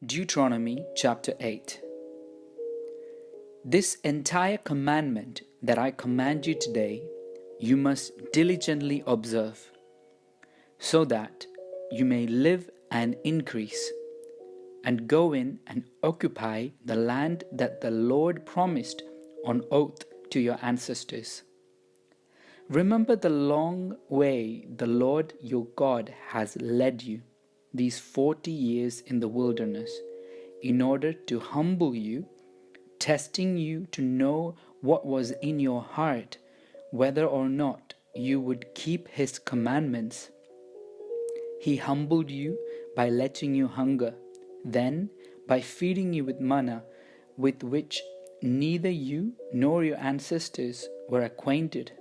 Deuteronomy chapter 8. This entire commandment that I command you today, you must diligently observe, so that you may live and increase, and go in and occupy the land that the Lord promised on oath to your ancestors. Remember the long way the Lord your God has led you these 40 years in the wilderness, in order to humble you, testing you to know what was in your heart, whether or not you would keep His commandments. He humbled you by letting you hunger, then by feeding you with manna, with which neither you nor your ancestors were acquainted,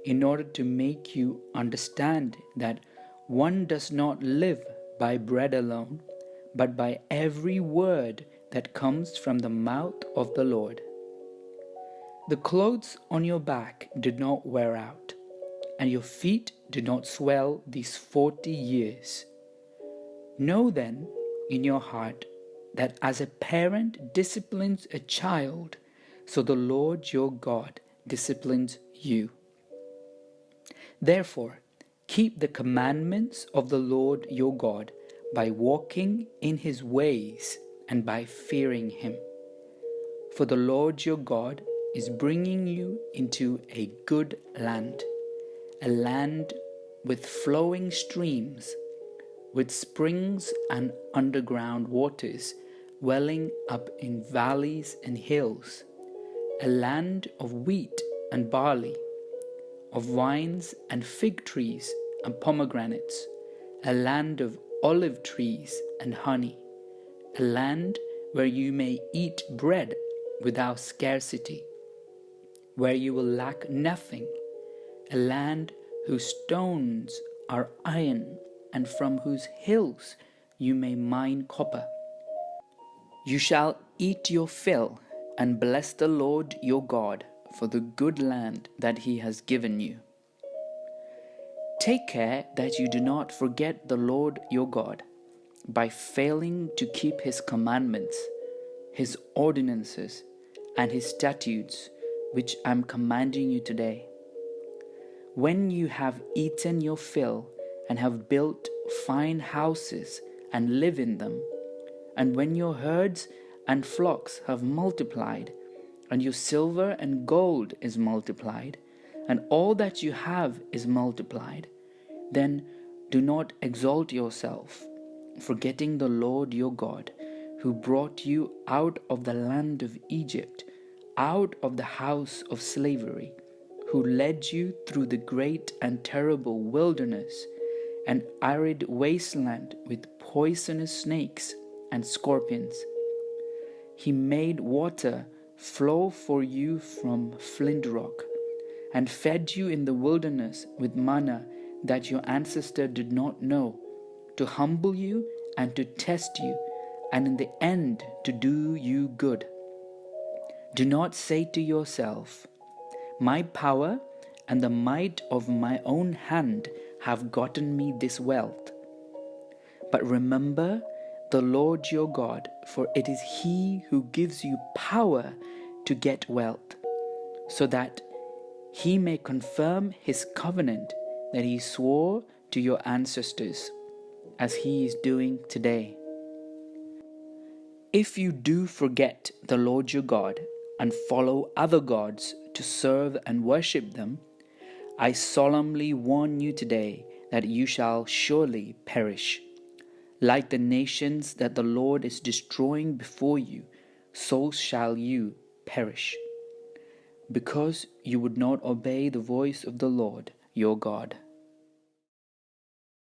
in order to make you understand that one does not live by bread alone, but by every word that comes from the mouth of the Lord. The clothes on your back did not wear out, and your feet did not swell these 40 years. Know then in your heart that as a parent disciplines a child, so the Lord your God disciplines you. Therefore, keep the commandments of the Lord your God by walking in His ways and by fearing Him. For the Lord your God is bringing you into a good land, a land with flowing streams, with springs and underground waters welling up in valleys and hills, a land of wheat and barley, of vines and fig trees and pomegranates, a land of olive trees and honey, a land where you may eat bread without scarcity, where you will lack nothing, a land whose stones are iron and from whose hills you may mine copper. You shall eat your fill and bless the Lord your God for the good land that He has given you. Take care that you do not forget the Lord your God by failing to keep His commandments, His ordinances, and His statutes, which I am commanding you today. When you have eaten your fill and have built fine houses and live in them, and when your herds and flocks have multiplied, and your silver and gold is multiplied, and all that you have is multiplied, then do not exalt yourself, forgetting the Lord your God, who brought you out of the land of Egypt, out of the house of slavery, who led you through the great and terrible wilderness, an arid wasteland with poisonous snakes and scorpions. He made water flow for you from flint rock, and fed you in the wilderness with manna that your ancestor did not know, to humble you and to test you, and in the end to do you good. Do not say to yourself, "My power and the might of my own hand have gotten me this wealth." But remember the Lord your God, for it is He who gives you power to get wealth, so that He may confirm His covenant that He swore to your ancestors, as He is doing today. If you do forget the Lord your God and follow other gods to serve and worship them, I solemnly warn you today that you shall surely perish. Like the nations that the Lord is destroying before you, so shall you perish, because you would not obey the voice of the Lord your God.